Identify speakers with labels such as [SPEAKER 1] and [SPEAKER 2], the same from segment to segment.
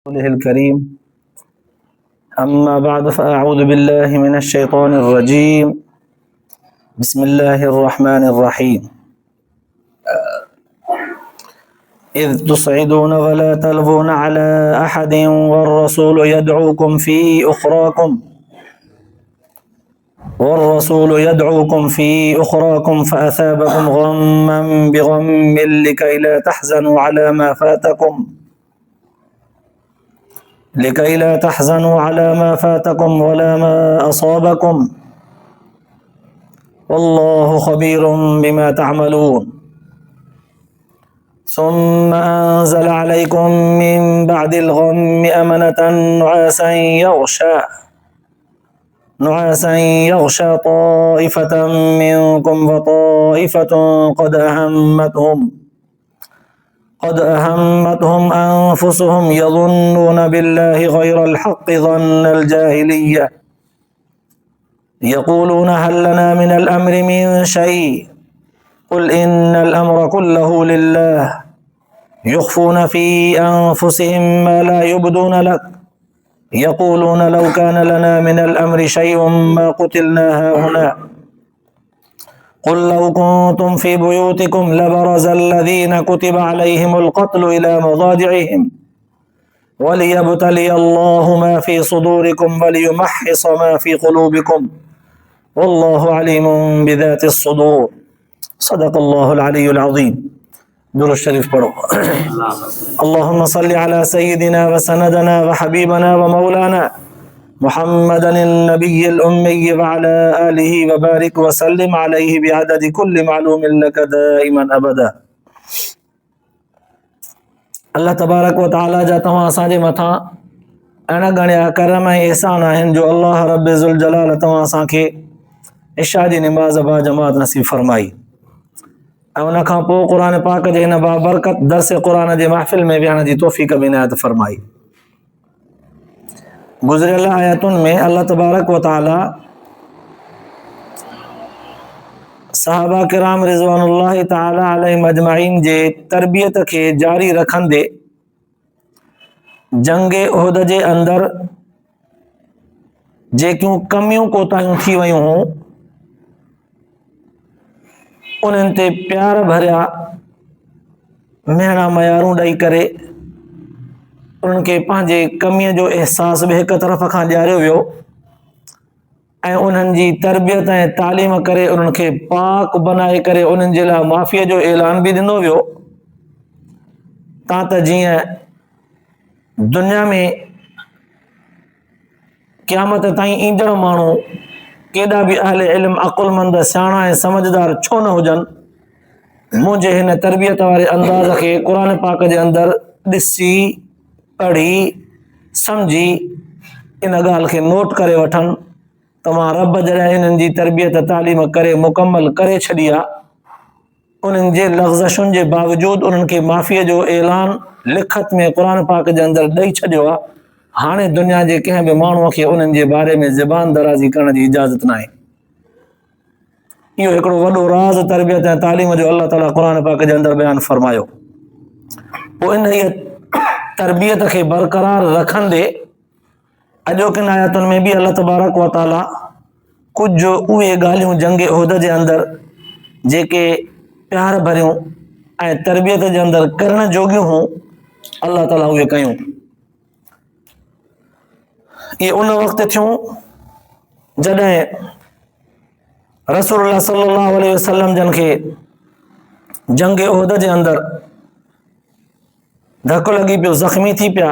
[SPEAKER 1] رسوله الكريم. أما بعد فأعوذ بالله من الشيطان الرجيم. بسم الله الرحمن الرحيم. إذ تصعدون ولا تلوون على أحد والرسول يدعوكم في أخراكم فأثابكم غما بغم لكي لا تحزنوا على ما فاتكم ولا ما أصابكم والله خبير بما تعملون. ثم أنزل عليكم من بعد الغم أمنة نعاسا يغشى طائفة منكم وطائفة قد أهمتهم أنفسهم يظنون بالله غير الحق ظن الجاهلية يقولون هل لنا من الأمر من شيء قل إن الأمر كله لله يخفون في أنفسهم ما لا يبدون لك يقولون لو كان لنا من الأمر شيء ما قتلنا هاهنا قل لو كنتم في بيوتكم لبرز الذين كتب عليهم القتل إلى مضاجعهم وليبتلي الله ما في صدوركم وليمحص ما في قلوبكم والله عليم بذات الصدور. صدق الله العلي العظيم. درود شریف پڑھو. اللهم صل على سيدنا وسندنا وحبيبنا ومولانا محمد النبي الأمي وعلى آله وبارك وسلم عليه بعدد كل معلوم لك دائما أبدا. اللہ تبارک و تعالی جا तव्हां असांजे मथां अणगणिया करम ऐं एहसान आहिनि जो अल्लाह रब ज़ुल जलाल तव्हां असांखे इशा जी निमाज़ बा जमात नसीब फरमाई ऐं उन खां पोइ क़ुर पाक जे हिन बाबरकत दर्स क़ुर जे महफ़िल में विहण जी तौफ़ीक़ बि इनायत फरमाई. गुज़िरियल आयतुनि में अल्लाह तबारक व ताला सहाबा किराम रिज़वानुल्लाह ताला अलैहिम अजमाइन जे तरबियत खे जारी रखंदे जंग उहद जे अंदर जेकियूं कमियूं कोताहियूं थी वयूं हुयूं उन्हनि ते प्यार भरिया मेहणा मयारूं ॾेई करे उन्हनि खे पंहिंजे कमीअ जो अहसास बि हिकु तरफ़ खां ॾियारियो वियो ऐं उन्हनि जी तरबियत ऐं तालीम करे उन्हनि खे पाक बनाए करे उन्हनि जे लाइ माफ़ीअ जो ऐलान बि ॾिनो वियो तां त जीअं दुनिया में क़यामत ताईं ईंदड़ माण्हू केॾा बि अहले इल्म अक़ुलमंद सियाणा ऐं समझदार छो न हुजनि मुंहिंजे हिन तरबियत वारे अंदाज़ खे क़ुर पाक जे अंदरि ॾिसी पढ़ी सम्झी इन ॻाल्हि खे नोट करे वठनि तव्हां रब जॾहिं हिननि जी तरबियत तालीम करे मुकमल करे छॾी आहे उन्हनि जे लग़्ज़शुनि जे बावजूदि उन्हनि खे माफ़ीअ जो ऐलान लिखत में क़ुर पाक जे अंदरि ॾेई छॾियो आहे. हाणे दुनिया जे कंहिं बि माण्हूअ खे उन्हनि जे बारे में ज़बान दराज़ी करण जी इजाज़त न आहे. इहो हिकिड़ो वॾो राज़ तरबियत ऐं तालीम जो अल्लाह ताला क़ुर पाक जे अंदरि बयानु फरमायो. पोइ इन तरबियत खे बरक़रार रखंदे अॼोकिन आयतुनि में बि अल्लाह तबारक व ताला कुझु उहे ॻाल्हियूं जंग उहद जे अंदरि जेके प्यार भरियूं ऐं तरबियत जे अंदरि करण जोॻियूं हुयूं अल्लाह ताला उहे कयूं. इहे उन वक़्तु थियूं जॾहिं रसूलुल्लाह सल्लल्लाहु अलैहि वसल्लम जन खे जंग उहद जे अंदरि धकु लॻी पियो ज़ख़्मी थी पिया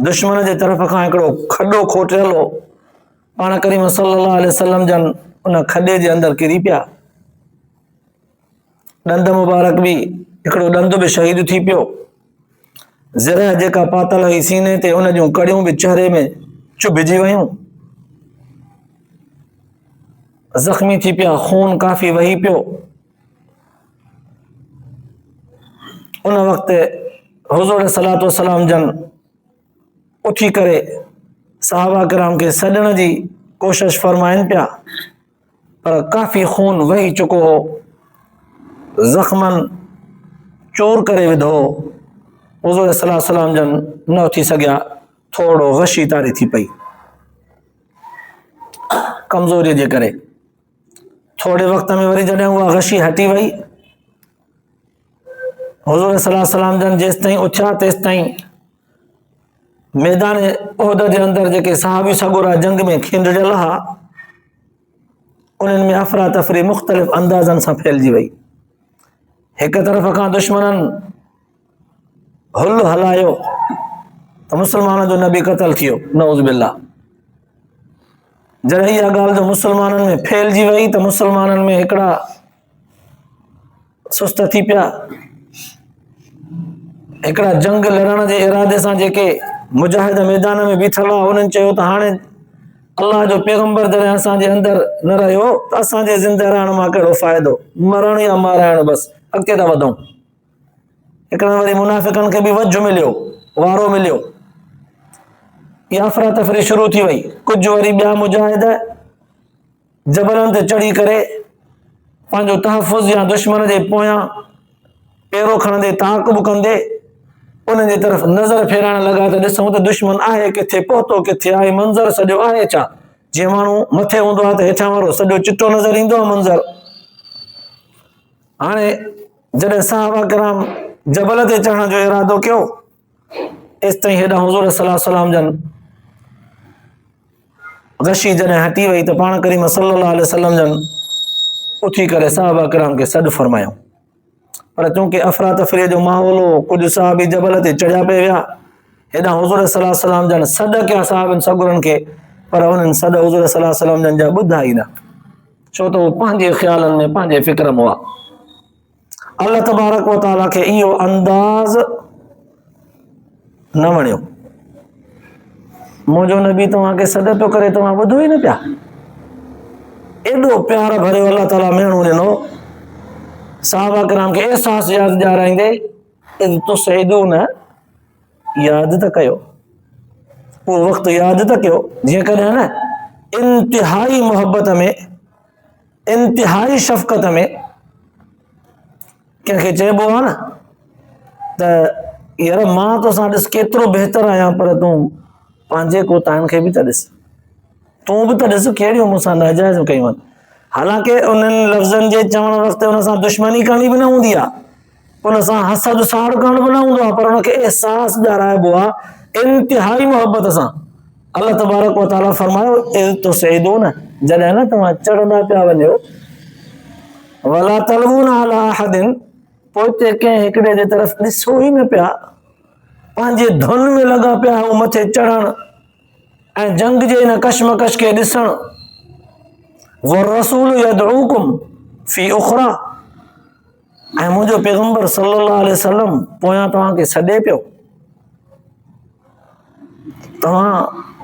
[SPEAKER 1] दुश्मन जे तरफ़ खां हिकिड़ो खॾो खोटियल हो पाण करीम सल्लल्लाहु अलैहि वसल्लम जन उन खॾे जे अंदरि किरी पिया ॾंद मुबारक बि हिकिड़ो ॾंद बि शहीद थी पियो ज़िरह जेका पातल हुई सीने ते उन जूं कड़ियूं बि चहिरे में चुभिजी वयूं ज़ख़्मी थी पिया खून काफ़ी वही पियो. उन वक़्तु हुज़ूर सलातो सलाम जन उथी करे सहाबा किराम खे सॾण जी कोशिश फरमाइनि पिया पर काफ़ी खून वही चुको हो ज़ख़्मनि चूर करे विधो हुज़ूर सल्लल्लाहु अलैहि वसल्लम जन न उथी सघिया, थोरो गशी तारी थी पई कमज़ोरीअ जे करे। थोरे वक़्त में वरी जॾहिं उहा गशी हटी वई, हुज़ूर सल्लल्लाहु अलैहि वसल्लम जन जेसि ताईं उथिया तेसि ताईं मैदान उहद जे अंदरि जेके सहाबी सगोरा जंग में खींडजल हुआ, उन्हनि में अफ़रा तफ़री मुख़्तलिफ़ अंदाज़नि सां फैलिजी वई। हिक तरफ़ खां दुश्मननि हुल हलायो त मुस्लमान जो नबी क़तल थियो, नऊज़ बिल्लाह। जॾहिं इहा ॻाल्हि जो मुस्लमाननि में फैलिजी वई त मुस्लमाननि में हिकिड़ा सुस्त थी पिया, हिकिड़ा जंग लड़ण जे इरादे सां जेके मुजाहिद मैदान में बीठल हुआ, उन्हनि चयो त हाणे अल्लाह जो पैगंबर जॾहिं असांजे अंदरि न रहियो त असांजे ज़िंदा रहण मां कहिड़ो फ़ाइदो, मरण या माराइण, बसि अॻिते था वधूं। हिकिड़े वरी मुनाफ़िक़नि खे बि वझ मिलियो, वारो मिलियो, इहा अफ़रा तफ़री शुरू थी वई। कुझु वरी ॿिया मुजाहिद जबलनि ते चढ़ी करे पंहिंजो तहफ़ुज़ या दुश्मन जे पोयां पेरो खणंदे ताक़ब कंदे उन्हनि जी तरफ़ नज़र फेराइण लॻा त ॾिसूं त दुश्मन आहे किथे, पहुतो किथे आहे, मंज़र सॼो आहे छा। जीअं माण्हू मथे हूंदो आहे त हेठां वारो सॼो चिटो नज़र ईंदो आहे मंज़र। हाणे जॾहिं सहाबा किराम जबल ते चढ़ण जो इरादो कयो, एसि ताईं हेॾां हुज़ूर सल्लल्लाहु अलैहि वसल्लम जन गशी जॾहिं हटी वई त पाण करीम सल्लल्लाहु अलैहि वसल्लम जन उथी करे सहाबा किराम खे सॾु फरमायो। पर चूंकि अफ़रा तफ़रीअ जो माहौल हो, कुझु सहाबी जबल ते चढ़िया पिया विया, हेॾां हुज़ूर सल्लल्लाहु अलैहि वसल्लम जन सॾ कया सहाबनि सगुरनि खे, पर उन्हनि सॾ हुज़ूर सल्लल्लाहु अलैहि वसल्लम जन जा ॿुधा ई न, छो त उहो पंहिंजे ख़्यालनि में पंहिंजे फ़िक्र में हुआ। अल्लाह तबारक व तआला खे इहो अंदाज़ न वणियो। मुंहिंजो नबी तव्हांखे सॾ पियो करे, तव्हां ॿुधो ई न पिया। एॾो प्यार भरियो अल्लाह ताला मेणो ॾिनो, सहाबा किराम खे एहसास यादि ॾियाराईंदे तुसइदून, यादि त कयो, उहो वक़्तु यादि त कयो जीअं कॾहिं न इंतिहाई मोहबत में, इंतिहाई शफ़क़त में कंहिंखे चइबो आहे न त यार मां तोसां ॾिस केतिरो बहितर आहियां, पर तूं पंहिंजे कोताहिनि खे बि त ॾिस, तूं बि त ॾिस कहिड़ियूं मूंसां नाजाइज़ कयूं आहिनि। हालांकि उन्हनि लफ़्ज़नि जे चवण वक़्तु हुन सां दुश्मनी करणी बि न हूंदी आहे, उन सां हसद साड़ करणु बि न हूंदो आहे, पर हुनखे एहसास ॾियाराइबो आहे इंतिहाई मोहबत सां। अल्लाह तबारक व तआला फरमायो इज़ तुसइदून, जॾहिं न तव्हां चढ़ंदा पिया वञो, वला तलबून अला अहदिन, पोइ ते कंहिं हिकिड़े जे तरफ़ ॾिसो ई न पिया, पंहिंजे धुन में लॻा पिया हू मथे चढ़ण ऐं जंग जे हिन कशमकश खे ॾिसण। वरसूल यदऊकुम फी उखरा, ऐं मुंहिंजो पैगंबर सल्लल्लाहु अलैहि वसल्लम पोयां तव्हांखे सॾे पियो, तव्हां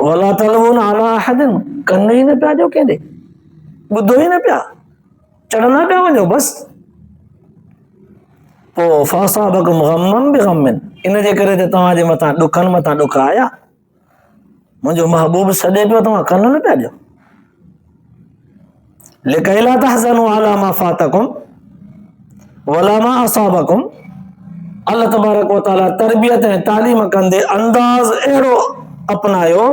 [SPEAKER 1] वला तलबून अला अहदिन कन ई न पिया ॾियो कंहिंॾे, ॿुधो ई न पिया, चढ़ंदा पिया वञो बसि। पोइ फासाबकुम गम्मन बिगम्मिन, इन जे करे त तव्हांजे मथां ॾुखनि मथां ॾुख आया। मुंहिंजो महबूब सॾे पियो, तव्हां कन न पिया ॾियो। लिकई ला तहज़नू अला मा फातकुम वला मा असाबकुम, अल्लाह तबारक व तआला तरबियत ऐं तालीम कंदे अंदाज़ अहिड़ो अपनायो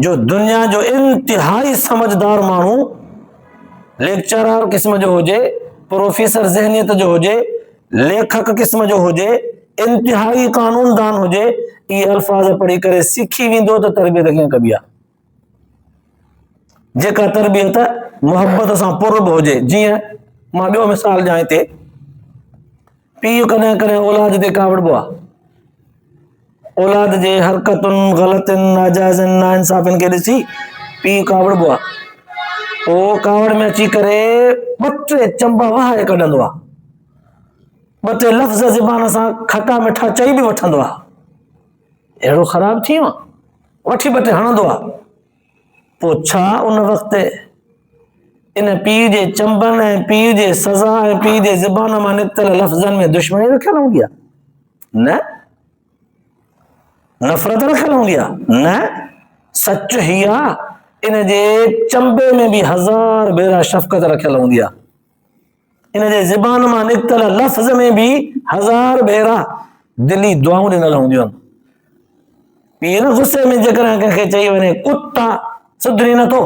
[SPEAKER 1] जो दुनिया जो इंतिहाई समझदार माण्हू, लेक्चरर क़िस्म जो हुजे, प्रोफेसर ज़हनियत जो हुजे, लेखक क़िस्म जो हुजे, इंतिहाई कानूनदान हुजे, इहे अल्फाज़ पढ़ी करे सिखी वेंदो त तरबियत कीअं कबी आहे। जेका तरबियत मोहब्बत सां पुरब हुजे। जीअं मां ॿियो मिसाल ॾियां हिते, पीउ कॾहिं कॾहिं औलाद ते कावड़बो आहे, औलाद जे हरकतुनि ग़लतियुनि नाजाइज़नि नाइंसाफ़ियुनि खे ॾिसी पीउ कावड़बो आहे, पोइ कावड़ में अची करे ॿ टे चंबा वहाए कढंदो आहे, ॿ टे लफ़्ज़ ज़बान सां खटा मिठा चई बि वठंदो आहे, अहिड़ो ख़राबु थी वियो वठी ॿ टे हणंदो आहे। पोइ छा उन वक़्तु इन पीउ जे चंबनि ऐं पीउ जे सज़ा ऐं पीउ जे ज़बान मां निकितल लफ़्ज़नि में दुश्मनी रखियल हूंदी आहे? न, नफ़रत रखियल हूंदी आहे? न, सच ही आहे इन जे चंबे में बि हज़ार भेरा शफ़क़त रखियल हूंदी आहे, इन जे ज़बान मां निकितल लफ़्ज़ में बि हज़ार भेरा दिली दुआऊं ॾिनल हूंदियूं आहिनि। पीउ न गुस्से में जेकॾहिं कंहिंखे चई वञे कुता सुधरी नथो,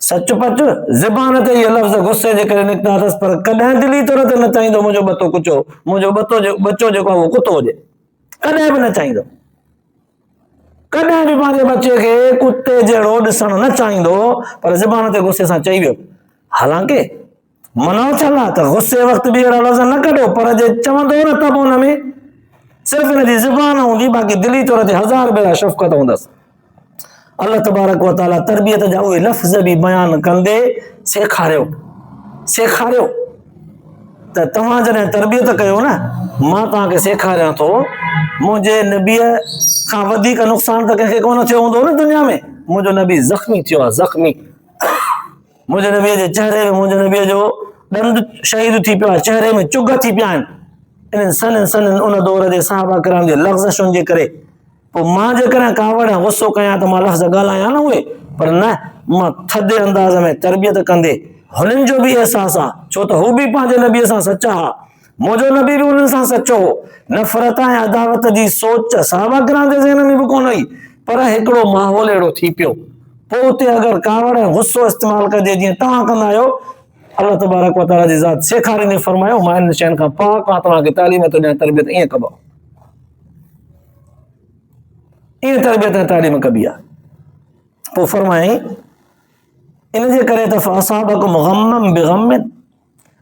[SPEAKER 1] सच पच ज़बान ते इहे लफ़्ज़ गुस्से जे करे निकिता अथसि, पर कॾहिं दिली तौर ते न चाहींदो मुंहिंजो बतो कुचो, मुंहिंजो बचो जेको आहे उहो कुतो हुजे, कॾहिं बि न चाहींदो। कॾहिं बि पंहिंजे बचे खे कुते जहिड़ो ॾिसणु न चाहींदो, पर ज़बान ते गुस्से सां चई वियो। हालांकि मना थियल आहे त गुस्से वक़्तु बि अहिड़ा लफ़्ज़ न कढो, पर जे चवंदो न त हुन में सिर्फ़ हिनजी ज़बान हूंदी, बाक़ी दिली तौर ते हज़ार भेरा शफ़क़त हूंदसि। अल्लाह तबारक व तआला तरबियत जा उहे लफ़्ज़ बि बयान कंदे सेखारियो त तव्हां जॾहिं तरबियत कयो न, मां तव्हांखे सेखारियां थो, मुंहिंजे नबीअ खां वधीक नुक़सान त कंहिंखे कोन थियो हूंदो न दुनिया में। मुंहिंजो नबी ज़ख़्मी थियो आहे, ज़ख़्मी। मुंहिंजे नबीअ जे चहिरे में मुंहिंजे नबीअ जो ॾंद शहीद थी पियो आहे, चहिरे में चुग थी पिया आहिनि, इन्हनि सननि उन दौर जे सहाबा किराम जे लग़्ज़शुनि जे करे। पोइ मां जेकॾहिं कावड़ ऐं गुस्सो कयां त मां लफ़्ज़ ॻाल्हायां न उहे, पर न, मां थधे अंदाज़ में तरबियत कंदे हुननि जो बि अहसासु आहे, छो त हू बि पंहिंजे नबीअ सां सचा हुआ, मुंहिंजो नबी बि हुननि सां सचो हो। नफ़रत ऐं अदावत जी सोच सहाबा किराम जे ज़हन में बि कोन हुई, पर हिकिड़ो माहौल अहिड़ो थी पियो। पोइ उते अगरि कावड़ ऐं गुस्सो इस्तेमालु कजे जीअं तव्हां कंदा आहियो, अल्लाह तबारक व तआला जी ज़ात सेखारींदे फरमायो, मां इन शयुनि खां पाक आं, तव्हांखे तालीम थो ॾियां, तरबियत ईअं कबो, ईअं तरबियत ऐं तालीम कबी आहे। पोइ फरमाई इन जे करे त फ़असाबकुम ग़म्मन बिग़म्मिन,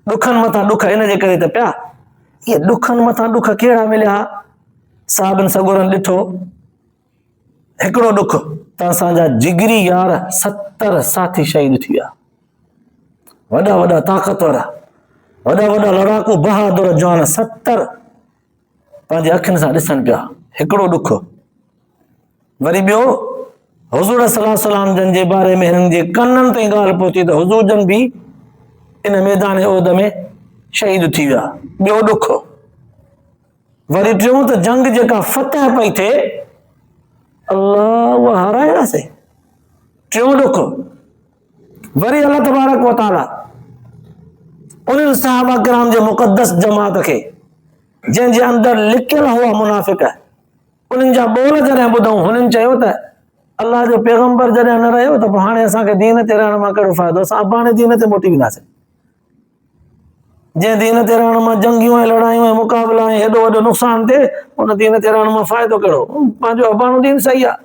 [SPEAKER 1] ॾुखनि मथां ॾुख इन जे करे त पिया। इहे ॾुखनि मथां ॾुख कहिड़ा मिलिया? साहिबनि सगुरनि ॾिठो हिकिड़ो ॾुख त असांजा जिगरी यार 70 साथी शहीद थी विया, वॾा वॾा ताक़तवर, वॾा वॾा लड़ाकू बहादुर जवान 70 पंहिंजे अखियुनि सां ॾिसनि पिया, हिकिड़ो ॾुख। वरी ॿियो, हुज़ूर सल्लल्लाहु अलैहि वसल्लम जन जे बारे में हिननि जे कननि ताईं ॻाल्हि पहुती त हुज़ूर जन बि इन मैदान उहद में शहीद थी विया, ॿियो ॾुख। वरी टियों त जंग जेका फतह पई थिए, अल्लाह उहा हारायासीं, टियों ॾुख। वरी अल्लाह तबारक व तआला उन्हनि सहाबा किराम जे मुक़द्दस जमात खे जंहिंजे अंदरि लिकियल हुआ मुनाफ़िक, उन्हनि जा ॿोल जॾहिं ॿुधऊं, हुननि चयो त अल्लाह जो पैगंबर जॾहिं न रहियो त पोइ हाणे असांखे दीन ते रहण मां कहिड़ो फ़ाइदो, असां अबाणे दीन ते मोटी वेंदासीं। जंहिं दीन ते रहण मां जंगियूं ऐं लड़ायूं ऐं मुक़ाबला ऐं हेॾो वॾो नुक़सान थिए, उन दीन ते रहण मां फ़ाइदो कहिड़ो, पंहिंजो अबाणो दीन सही आहे।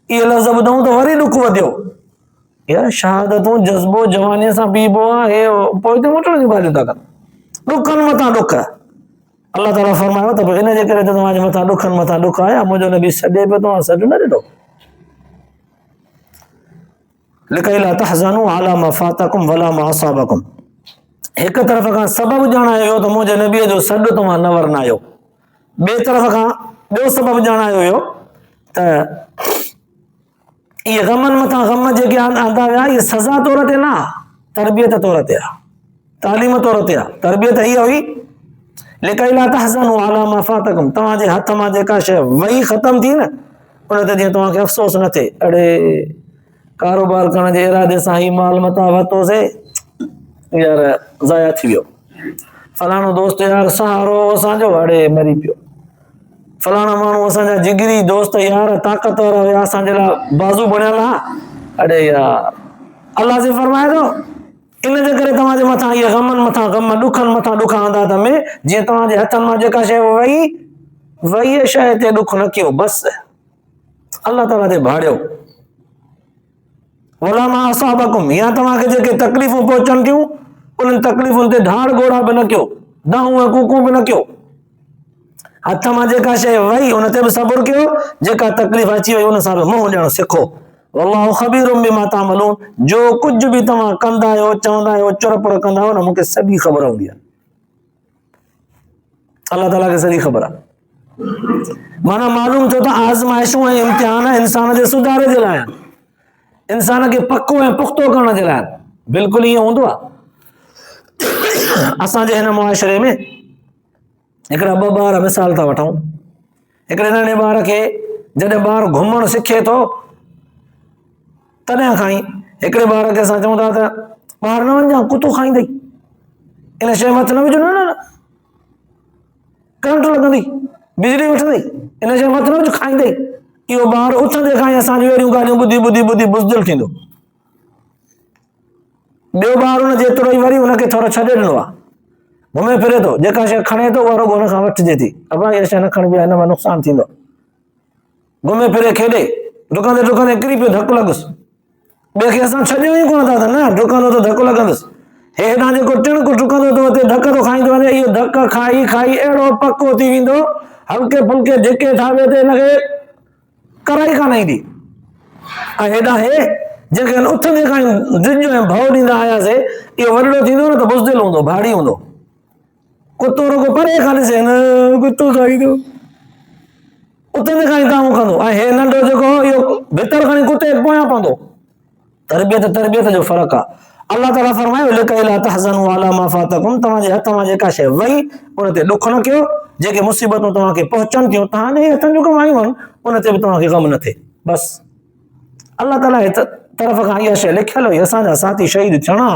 [SPEAKER 1] इहे लफ़्ज़ ॿुधऊं त वरी ॾुख वधियो, यार शहादतूं जज़्बो जवानीअ सां बीबो आहे, हे पोइ हिते मोटण जूं ॻाल्हियूं था कनि, ॾुखनि मथां ॾुख। अल्लाह ताला फरमायो त पोइ इन जे करे त तव्हांजे मथां ॾुखनि मथां ॾुख आया, मुंहिंजो नबी सॾे पियो, तव्हां सॾु न ॾिनो। लिकई ला तहज़नू अला मा फातकुम वला मा असाबकुम, हिक तरफ़ खां सबबु ॼाणायो वियो त मुंहिंजे नबीअ जो सॾु तव्हां न वरनायो, ॿिए तरफ़ खां ॿियो सबबु ॼाणायो वियो त इहे ग़मनि मथां ग़म जेके आंदा विया, इहे सज़ा तौर ते न, तरबियत तौर ते आहे, तालीम तौर ते आहे। तरबियत हीअ हुई, लिकई ला तहज़नू अला मा फातकुम, तव्हांजे हथ मां जेका शइ वही ख़तम थी न, उन ते जीअं तव्हांखे अफ़सोस न थिए, अड़े कारोबार करण जे इरादे सां ही माल मथां वरितोसीं, यार ज़ाया थी वियो, फलाणो दोस्त यार सहारो असांजो, अड़े मरी पियो, फलाणा माण्हू असांजा जिगरी दोस्त यार ताक़तवर हुया, असांजे लाइ बाज़ू बणियल हा, अड़े यार। अल्लाह से फरमाए थो, इन जे करे तव्हांजे मथां इहे ग़मनि मथां ग़म, ॾुखनि मथां ॾुख आंदा त में, जीअं तव्हांजे हथनि मां जेका शइ वही शइ ते ॾुख न कयो, बसि अल्लाह ताला ते भाड़ियो। वला मा असाबकुम, या तव्हांखे जेके तकलीफ़ूं पहुचनि थियूं, उन्हनि तकलीफ़ुनि ते धाड़ घोड़ा बि न कयो, दाहूं ऐं कूकूं बि न कयो, हथ मां जेका शइ वही उन ते बि सबुर कयो, जेका तकलीफ़ अची वई उन सां बि मुंहुं ॾियणु सिखो। वल्लाहु ख़बीरुम बिमा तामलून, जो कुझु बि तव्हां कंदा आहियो, चवंदा आहियो, चुरपुर कंदा आहियो न, मूंखे सॼी ख़बर हूंदी आहे, अल्लाह ताला खे सॼी ख़बर आहे। माना मालूम थियो त आज़माइशूं ऐं इम्तिहान इंसान जे सुधारे जे लाइ, इंसान खे पको ऐं पुख़्तो करण जे लाइ, बिल्कुलु ईअं हूंदो आहे। असांजे हिन मुआशरे में हिकिड़ा ॿ ॿार मिसाल था वठूं, हिकिड़े नंढे ॿार खे जॾहिं ॿार घुमणु सिखे थो, तॾहिं खां ई हिकिड़े ॿार खे असां चऊं था त ॿाहिरि न वञ, कुतो खाईंदई, इन शइ मथां न विझो, न करंट लॻंदी, बिजली वठंदई इन जो मतिलबु खाईंदई इहो ॿार उथंदे खां ई असांजी अहिड़ियूं ॻाल्हियूं ॿुधी ॿुधी ॿुधी बुज़दिल थींदो। ॿियो ॿार हुन जेतिरो ई वरी हुनखे थोरो छॾे ॾिनो आहे, घुमे फिरे थो, जेका शइ खणे थो उहा रुॻो हुन खां वठिजे थी, अबा इहा शइ न खणिबी आहे, हिन मां नुक़सानु थींदो। घुमे फिरे खेॾे डुकंदे डुकंदे किरी पियो, धकु लॻुसि, ॿिए खे असां छॾियो ई कोन था त न डुकंदो त धकु लॻंदुसि, हेॾां जेको टिणक डुकंदो थो हुते धक थो खाईंदो वञे, इहो धक खाई खाई अहिड़ो पको थी वेंदो, हल्के फुल्के धिके थावे ते हिनखे कराई कान ईंदी। ऐं हेॾां हे जंहिंखे उथंदे खां ई ड्रिज ऐं भउ ॾींदा आयासीं, इहो वॾो थींदो न त बुज़दिल हूंदो, भाड़ी हूंदो, कुतो रुॻो परे खां ॾिसे न कुतो खाईंदो, उथंदे खां ई काऊं कंदो, ऐं हे नंढो जेको इहो भितर खणी कुते पोयां पवंदो। तरबियत जो फ़र्क़ु आहे। अल्लाह ताला फरमायो लिकैला तहज़नु अला मा फातकुम, तव्हांजे हथ मां जेका शइ वई उन ते ॾुख न कयो, जेके मुसीबतूं तव्हांखे पहुचनि थियूं तव्हांजे हथनि जूं कमायूं आहिनि उन ते बि तव्हांखे ग़म न थिए। बसि अल्लाह ताला जी तरफ़ खां इहा शइ लिखियल हुई, असांजा साथी शहीद थियणा,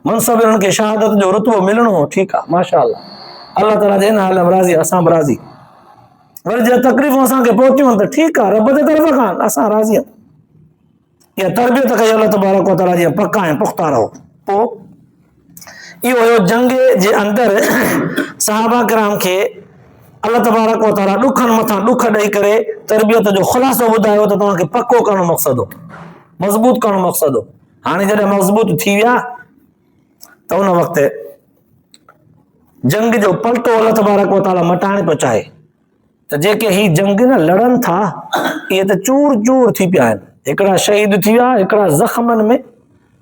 [SPEAKER 1] मनसब हिननि खे शहादत जो रुतबो मिलणो हो, ठीकु आहे, माशा अल्लाह ताला जे हिन हाल में राज़ी, असां बि राज़ी। वरी जे तकलीफ़ूं असांखे पहुतियूं आहिनि त ठीकु आहे, रब जे तरफ़ खां असां राज़ी आहियूं। इहा तरबियत कई अल्लाह तबारक व तआला जी, पका ऐं पुख्ता रहो। पोइ इहो हुयो जंग जे अंदरि सहाबा किराम खे अल्लाह तबारक व तआला ॾुखनि मथां ॾुख ॾेई करे तरबियत जो ख़ुलासो ॿुधायो त तव्हांखे पको करणो मक़सदु हो, मज़बूत करणो मक़सदु हो। हाणे जॾहिं मज़बूत थी विया त उन वक़्तु जंग जो पलटो अल्लाह तबारक व तआला मटाइण पियो चाहे, त जेके ही जंग न लड़नि था इहे त चूर चूर थी पिया आहिनि, हिकिड़ा शहीद थी विया, हिकिड़ा ज़ख़्मनि में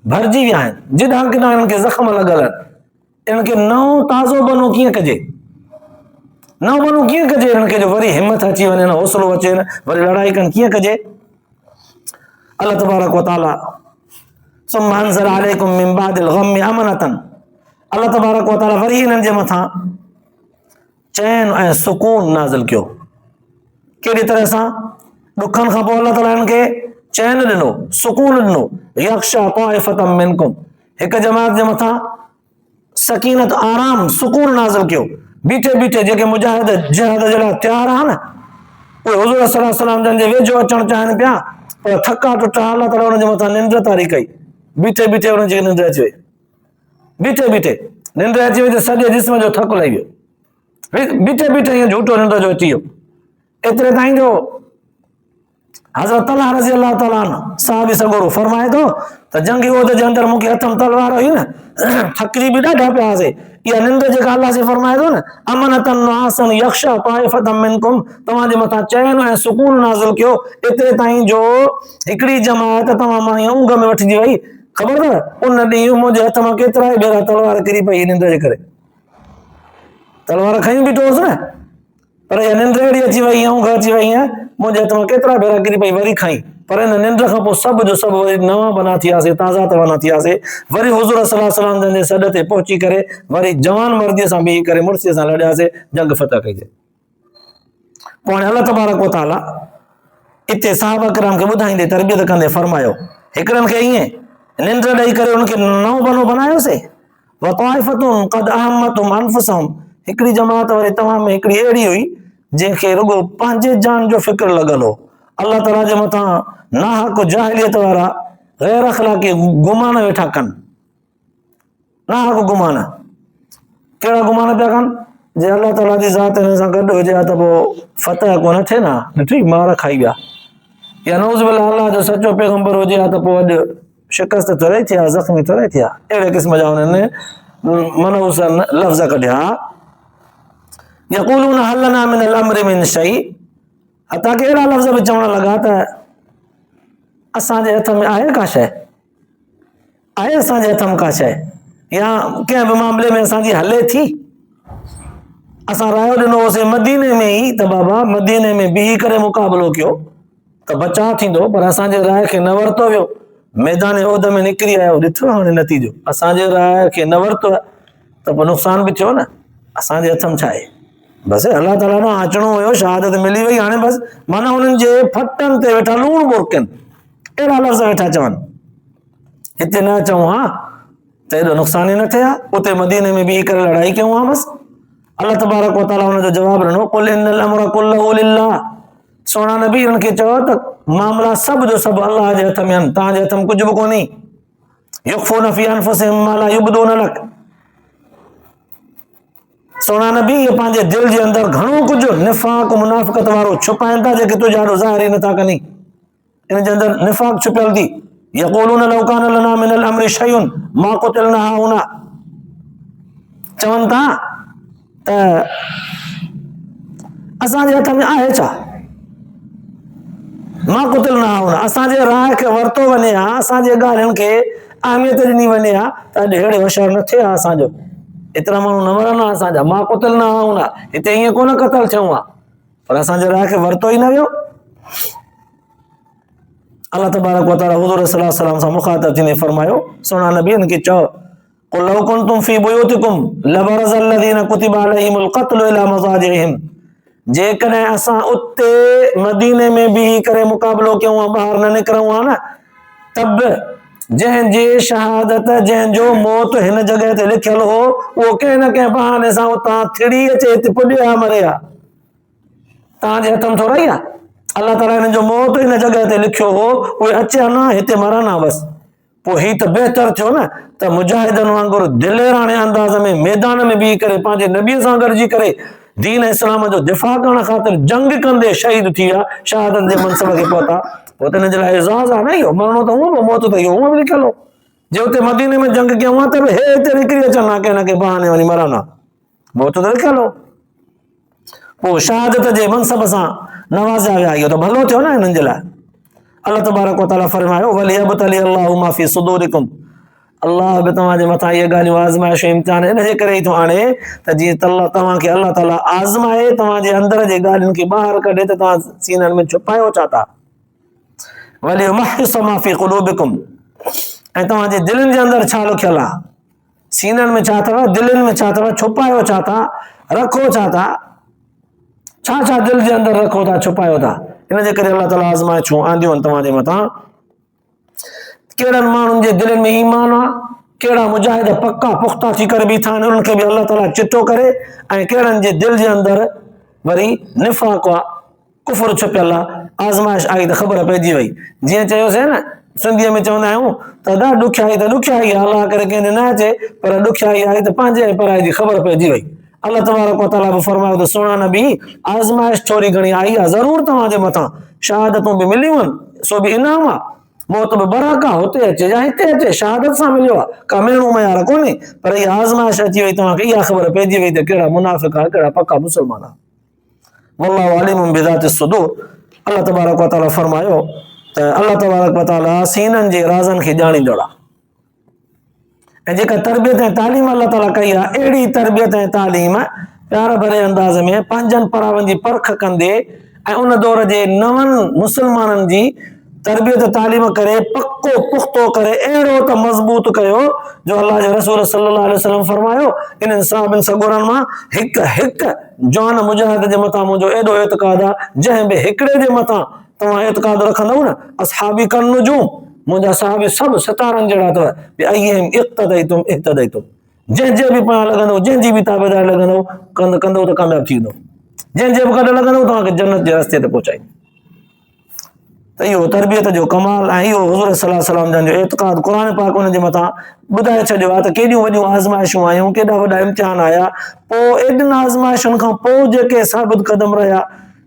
[SPEAKER 1] भरिजी विया आहिनि, जिॾां किॾां हिननि खे ज़ख़्म लॻल आहिनि, इन्हनि खे नओं ताज़ो बनो कीअं कजे, नओं बनो कीअं कजे, हिननि खे जो वरी हिमत अची वञे, हौसलो अचे, वरी लड़ाई कनि कीअं कजे। अल्लाह तबारक व तआला सुम्मा अंज़ल अलैकुम मिन बादिल ग़म्मि अमनतन, अल्लाह तबारक व तआला वरी हिननि जे मथां चैन ऐं सुकून नाज़िल कयो। कहिड़ी तरह सां? ॾुखनि खां पोइ अल्लाह ताला हिननि खे चैन ॾिनो, सुकून ॾिनो, यख्शा ताइफ़तम मिनकुम, हिकु जमात जे मथां सकीनत आराम सुकून नाज़िल कयो। बीठे बीठे जेके मुजाहिद जिहाद जे लाइ तयार आहिनि न उहे हुज़ूर सल्लल्लाहु अलैहि वसल्लम जन जे वेझो अचणु चाहिनि पिया, पर थका टुटा अल्लाह ताला हुननि जे मथां निंड तारी कई, बीठे बीठे हुननि जी निंड अची वई, बीठे बीठे निंड अची वई त सॼे जिस्म जो थकु लही वियो, बीठे बीठे ईअं झूठो निंड जो अची वियो। एतिरे ताईं जो हज़रत तलहा रज़ी अल्लाह ताला अन्हु साहबी सॻोरो फरमाए थो त जंगी उहिद जे अंदरि मूंखे हथ में तलवार हुई न, थकिजी बि ॾाढा पिया हुआसीं, इहा निंड जेका अल्लाह से फरमाए थो न अमनतन नुआसन यख्शा ताइफ़तम मिनकुम, तव्हांजे मथां चैन ऐं सुकून नाज़िल कयो, एतिरे ताईं जो हिकिड़ी जमात तव्हां मां ऊंघ में वठिजी वई। ख़बर अथव उन ॾींहुं मुंहिंजे हथ मां केतिरा ई भेरा तलवार किरी पई निंड जे करे, तलवार खई बीठोसि न, पर इहा निंड अहिड़ी अची वई, ऊंघ अची वई, मुंहिंजे हथ मां केतिरा भेरा किरी पई, वरी खई, पर हिन निंड खां पोइ सभु जो सभु वरी नवां बना थियासीं, ताज़ा तवाना थियासीं, वरी हुज़ूर सल्लल्लाहु अलैहि वसल्लम जे सॾ ते पहुची करे वरी जवान मर्दीअ सां बीही करे मुड़सीअ सां लड़ियासीं, जंग फतह कईसीं। पोइ हाणे अल्लाह तबारक व तआला हिते सहाबा किराम खे ॿुधाईंदे तरबियत कंदे फरमायो, हिकिड़नि खे ईअं निंड ॾेई करे हुनखे नओं बनो बनायोसीं, व ताइफ़तुन क़द अहम्मतहुम अनफुसहुम, हिकिड़ी जमात वरी तव्हां में हिकिड़ी अहिड़ी हुई जंहिंखे रुॻो पंहिंजे जान जो फ़िक्र लॻल हो, अल्लाह ताला जे मथां नाहक जाहिलियत वारा गैर अखलाकी गुमान वेठा कनि, नाहक गुमान, कहिड़ा गुमान पिया कनि, जे अल्लाह ताला जी ज़ात हिन सां गॾु हुजे हा त पोइ फतह कोन थिए न, ॾिठी मार खाई विया, या नऊज़ बिल्लाह अल्लाह जो सचो पैगंबर हुजे हा त पोइ अॼु शिकस्त थोरे थिया, ज़ख़्मी थोरे थिया, अहिड़े क़िस्म जा हुननि मनहूस लफ़्ज़ कढिया। यक़ूलून हल लना मिनल अम्रि मिन शै, हता के अहिड़ा लफ़्ज़ बि चवण लॻा त असांजे हथ में आहे का शइ, आहे असांजे हथ में का शइ, या कंहिं बि मामले में असांजी हले थी। असां रायो ॾिनो होसीं मदीने में ई त बाबा मदीने में बीही करे मुक़ाबिलो कयो त बचाव थींदो, पर असांजे राय खे न वरितो वियो, मैदान उहिद में निकिरी आयो, ॾिठो हाणे नतीजो, असांजे राय खे न वरितो त पोइ नुक़सान बि थियो न, असांजे हथ में छा आहे, बसि अल्लाह ताला ॾांहुं अचिणो हुयो, शहादत मिली वई, हाणे बसि माना हुननि जे फटनि ते वेठा लूण बोरकनि, अहिड़ा लफ़्ज़ वेठा चवनि, हिते न चऊं हा त एॾो नुक़सान ई न थिए हा, उते मदीने में बीही करे लड़ाई कयूं हा, बसि अल्लाह तबारक व तआला उनजो जवाब ॾिनो, कुल इन्नल अम्र कुल्लहु लिल्लाह। सोना नबी उनखे चयो त मामला सभु जो सभु अल्लाह जे हथ में आहिनि, तव्हांजे हथ में कुझु बि कोन्हे। युख्फून फी अनफुसिहिम मा ला युब्दून लक। सोना नबी ये पंहिंजे दिल जे अंदरि घणो कुझु निफाक मुनाफ़िक़त वारो छुपाइनि था, जेके तुंहिंजे आॾो ज़ाहिर ई नथा कनि। इन जे अंदरि निफाक छुपियल थी। यक़ूलून लौ कान लना मिनल अम्रि शैउन मा क़ुतिलना हाहुना। चवनि था त असांजे हथ में आहे छा, मा क़ुतिलना हाहुना, असांजे राह खे वरितो वञे हा, असांजे ॻाल्हियुनि खे अहमियत ॾिनी वञे हा त अॼु अहिड़े होशियार न थिए हा असांजो, एतिरा माण्हू न मरनि हा असांजा। मा क़ुतिलना हाहुना, हिते ईअं कोन क़तल थियूं हा, पर असांजे राह खे वरितो ई न वियो। अल्लाह तबारक व तआला हुज़ूर सल्लल्लाहु अलैहि वसल्लम सां मुख़ातिब थींदे फरमायो, सोना नबी उनखे चओ, कुल लौ कुंतुम फी बुयूतिकुम लबरज़ल लज़ीना कुतिबा अलैहिमुल क़त्लु इला मज़ाजिहिम। जेकॾहिं असां उते मदीने में बीही करे मुक़ाबिलो कयूं हा, ॿाहिरि न निकिरूं हा न, तब जंहिंजी शहादत, जंहिंजो मौत हिन जॻह ते लिखियल हो, उहो कंहिं न कंहिं बहाने सां उतां थिड़ी अचे हिते पुॼे हा, मरे हा, तव्हांजे हथ में थोरा ई आहे। अल्लाह ताला हिन जो मौत हिन जॻह ते लिखियो हो, उहे अचे हा न, हिते मरनि हा बसि। पोइ ही त बहितर थियो न त मुजाहिदनि वांगुरु दिलेराणे अंदाज़ में मैदान में बीही करे पंहिंजे नबीअ सां गॾिजी करे दीन इस्लाम जो दिफ़ा करण ख़ातिर जंग कंदे शहीद थी विया, शहादत जे मनसब खे पहुता। पोइ त हिन जे लाइ एज़ाज़ आहे न, इहो मरणो त हूंदो, मौत त इहो हूअं बि लिखियल हो। जे हुते मदीने में जंग कयूं हा त बि हे हिते निकिरी अचनि हा, कंहिं न कंहिं बहाने वञी मरनि हा, मौत त लिखियल हो। पोइ शहादत जे मनसब सां नवाज़िया विया, इहो त भलो थियो न हिननि जे लाइ। अल्लाह तबारक व तआला फरमायो, वलियब्तली अल्लाहु मा फी सुदूरिकुम। अल्लाह बि तव्हांजे मथां इहे ॻाल्हियूं आज़माइश इम्तिहान इन जे करे ई थो आणे त जीअं तव्हांखे अल्लाह ताला आज़माए, तव्हांजे अंदर जे ॻाल्हियुनि खे ॿाहिरि कढे त तव्हां सीननि में छुपायो छा था। वलियुमहिस मा फी क़ुलूबिकुम, ऐं तव्हांजे दिलनि जे अंदरि छा लिखियल आहे, सीननि में छा अथव, दिलनि में छा अथव, छुपायो छा था, रखो छा था, छा छा दिल जे अंदरि रखो था, छुपायो था। इन जे करे अल्लाह ताला आज़माइशूं आंदियूं आहिनि तव्हांजे मथां। कहिड़नि माण्हुनि जे दिलनि में ईमान आहे, कहिड़ा मुजाहिद पक्का पुख्ता थी करे बीठा आहिनि, उन्हनि खे बि अल्लाह ताला चिटो करे, ऐं कहिड़नि जे दिल जे अंदरि वरी निफ़ाक़ आहे, कुफर छुपियल आहे, आज़माइश आई त ख़बर पइजी वई। जीअं चयोसीं न, सिंधीअ में चवंदा आहियूं त ॾुखियाई त ॾुखियाई आहे, अल्लाह करे कंहिंजे न अचे, पर ॾुखियाई आई त पंहिंजे ऐं पराए जी ख़बर पइजी वई। अल्लाह तबारक व तआला बि फरमायो त सोना नबी, आज़माइश थोरी घणी आई आहे ज़रूर तव्हांजे मथां, शहादतूं बि मिलियूं आहिनि, सो बि इनाम आहे, मौत बि बराक आहे, हुते अचे या हिते अचे, शहादत सां मिलियो आहे, का मेणू मयार कोन्हे, पर इहा आज़माइश अची वई, तव्हांखे इहा ख़बर पइजी वई त कहिड़ा मुनाफ़िक़ आहे, कहिड़ा पक्का मुस्लमान आहे। वल्लाहु अलीमुम बिज़ाति सुदूर। अल्लाह तबारक व तआला फरमायो त अल्लाह तबारक व तआला सीननि जे राज़नि खे ॼाणींदड़ आहे। ऐं जेका तरबियत ऐं तालीम अल्लाह ताला कई आहे, अहिड़ी तरबियत ऐं तालीम प्यार भरे अंदाज़ में पंहिंजनि परावनि जी परख कंदे ऐं उन दौर जे नवनि मुस्लमाननि जी तरबियत तालीम करे, पक्को पुख्तो करे, अहिड़ो त मज़बूत कयो जो अल्लाह जे रसूल सल्लल्लाहु अलैहि वसल्लम फरमायो, इन्हनि साहबनि सगुरनि मां हिकु हिकु जवान मुजाहिद जे मथां मुंहिंजो एॾो एतिक़ाद आहे, जंहिं बि हिकिड़े जे मथां तव्हां एतिक़ाद रखंदव न, असहाबी कन नुजूम, मुंहिंजा साहबी सभु सितारनि जहिड़ा अथव, अय्यहिम इक़्तदैतुम इह्तदैतुम, जंहिंजे बि पाण लॻंदव, जंहिंजी बि ताबेदारी लॻंदव, कंदव त कामयाबु थी वेंदो, जंहिंजे बि गॾु लॻंदव तव्हांखे जन्नत जे रस्ते ते पहुचाईंदो। त इहो तरबियत जो कमाल ऐं इहो हुज़ूर सल्लल्लाहु अलैहि वसल्लम जंहिंजो एतिक़ाद क़ुर पाक उन जे मथां ॿुधाए छॾियो आहे त केॾियूं वॾियूं आज़माइशूं आयूं, केॾा वॾा इम्तिहान आया, पोइ एॾिन आज़माइशुनि खां पोइ जेके साबित क़दम रहिया,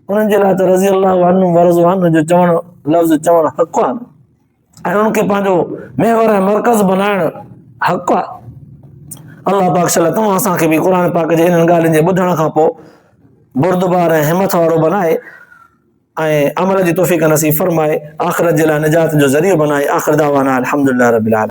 [SPEAKER 1] उन्हनि जे लाइ त रज़ी अल्लाहु अन्हुम वरज़ू अन्हु जो चवणु लफ़्ज़ चवणु हक़ आहे, ऐं उन्हनि खे पंहिंजो महवर ऐं मर्कज़ बनाइणु हक़ आहे। अल्लाह पाक शल तव्हां असांखे बि क़ुर पाक जे इन्हनि ॻाल्हियुनि जे ॿुधण खां पोइ बुरदबार ऐं हिमत वारो बनाए ऐं अमल जी तौफ़ीक़ नसीब फरमाए, आख़िरत जे लाइ निजात जो ज़रियो बनाए। आख़िर दावाना अल्हम्दुलिल्लाह रब्बिल आलमीन।